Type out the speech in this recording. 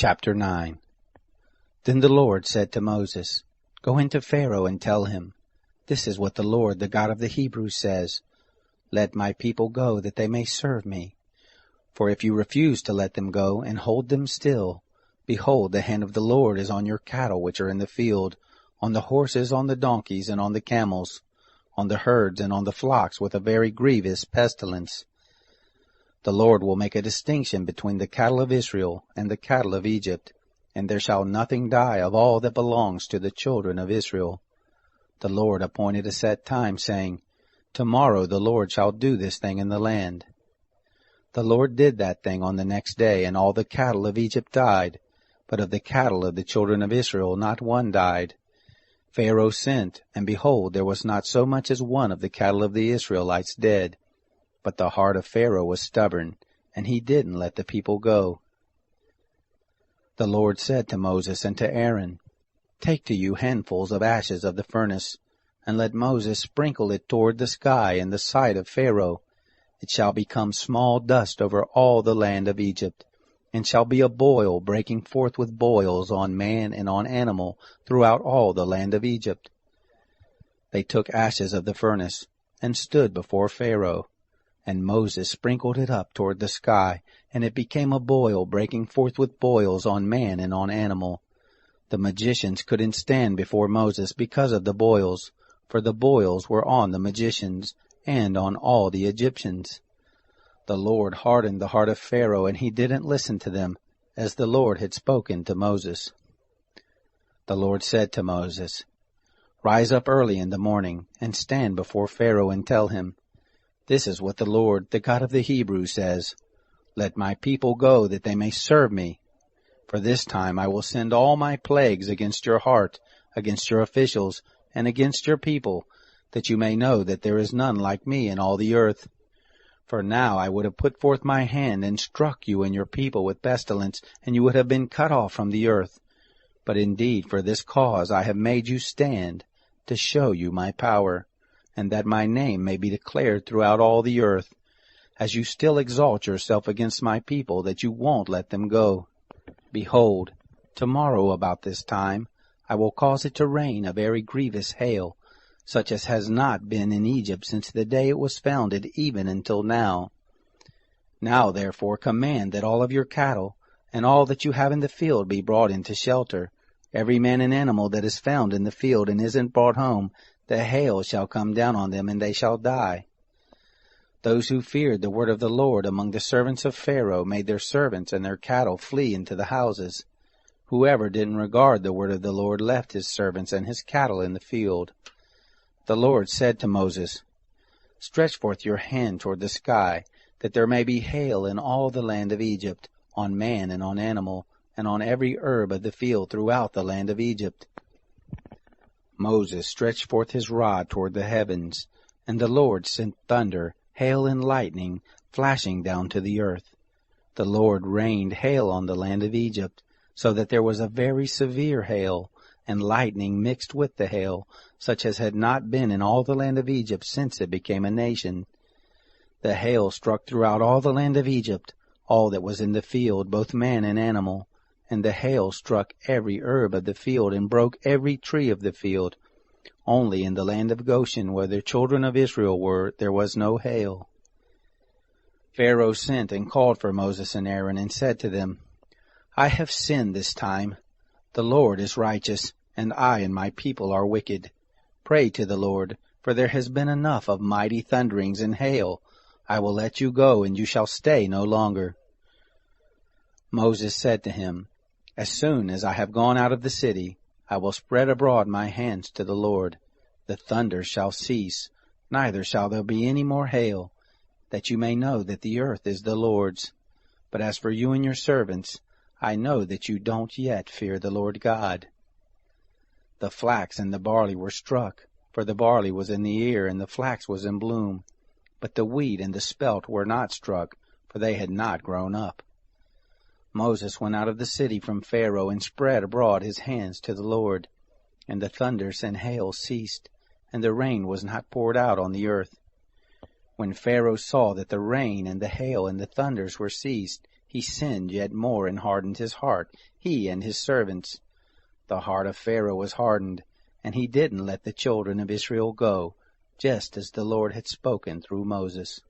Chapter 9. Then the Lord said to Moses, Go into Pharaoh and tell him, This is what the Lord, the God of the Hebrews, says, Let my people go, that they may serve me. For if you refuse to let them go, and hold them still, behold, the hand of the Lord is on your cattle which are in the field, on the horses, on the donkeys, and on the camels, on the herds, and on the flocks, with a very grievous pestilence. The Lord will make a distinction between the cattle of Israel and the cattle of Egypt, and there shall nothing die of all that belongs to the children of Israel. The Lord appointed a set time, saying, Tomorrow the Lord shall do this thing in the land. The Lord did that thing on the next day, and all the cattle of Egypt died, but of the cattle of the children of Israel not one died. Pharaoh sent, and behold, there was not so much as one of the cattle of the Israelites dead. But the heart of Pharaoh was stubborn, and he didn't let the people go. The Lord said to Moses and to Aaron, Take to you handfuls of ashes of the furnace, and let Moses sprinkle it toward the sky in the sight of Pharaoh. It shall become small dust over all the land of Egypt, and shall be a boil breaking forth with boils on man and on animal throughout all the land of Egypt. They took ashes of the furnace, and stood before Pharaoh. And Moses sprinkled it up toward the sky, and it became a boil breaking forth with boils on man and on animal. The magicians couldn't stand before Moses because of the boils, for the boils were on the magicians and on all the Egyptians. The Lord hardened the heart of Pharaoh, and he didn't listen to them, as the Lord had spoken to Moses. The Lord said to Moses, Rise up early in the morning, and stand before Pharaoh, and tell him, This is what the Lord, the God of the Hebrews, says, Let my people go, that they may serve me. For this time I will send all my plagues against your heart, against your officials, and against your people, that you may know that there is none like me in all the earth. For now I would have put forth my hand and struck you and your people with pestilence, and you would have been cut off from the earth. But indeed for this cause I have made you stand, to show you my power, and that my name may be declared throughout all the earth, as you still exalt yourself against my people, that you won't let them go. Behold, tomorrow about this time I will cause it to rain a very grievous hail, such as has not been in Egypt since the day it was founded, even until now. Now therefore command that all of your cattle, and all that you have in the field, be brought into shelter. Every man and animal that is found in the field and isn't brought home, the hail shall come down on them, and they shall die. Those who feared the word of the Lord among the servants of Pharaoh made their servants and their cattle flee into the houses. Whoever didn't regard the word of the Lord left his servants and his cattle in the field. The Lord said to Moses, Stretch forth your hand toward the sky, that there may be hail in all the land of Egypt, on man and on animal, and on every herb of the field throughout the land of Egypt. Moses stretched forth his rod toward the heavens, and the Lord sent thunder, hail, and lightning, flashing down to the earth. The Lord rained hail on the land of Egypt, so that there was a very severe hail, and lightning mixed with the hail, such as had not been in all the land of Egypt since it became a nation. The hail struck throughout all the land of Egypt, all that was in the field, both man and animal. And the hail struck every herb of the field, and broke every tree of the field. Only in the land of Goshen, where the children of Israel were, there was no hail. Pharaoh sent and called for Moses and Aaron, and said to them, I have sinned this time. The Lord is righteous, and I and my people are wicked. Pray to the Lord, for there has been enough of mighty thunderings and hail. I will let you go, and you shall stay no longer. Moses said to him, As soon as I have gone out of the city, I will spread abroad my hands to the Lord. The thunder shall cease, neither shall there be any more hail, that you may know that the earth is the Lord's. But as for you and your servants, I know that you don't yet fear the Lord God. The flax and the barley were struck, for the barley was in the ear, and the flax was in bloom. But the wheat and the spelt were not struck, for they had not grown up. Moses went out of the city from Pharaoh, and spread abroad his hands to the Lord. And the thunders and hail ceased, and the rain was not poured out on the earth. When Pharaoh saw that the rain and the hail and the thunders were ceased, he sinned yet more and hardened his heart, he and his servants. The heart of Pharaoh was hardened, and he didn't let the children of Israel go, just as the Lord had spoken through Moses.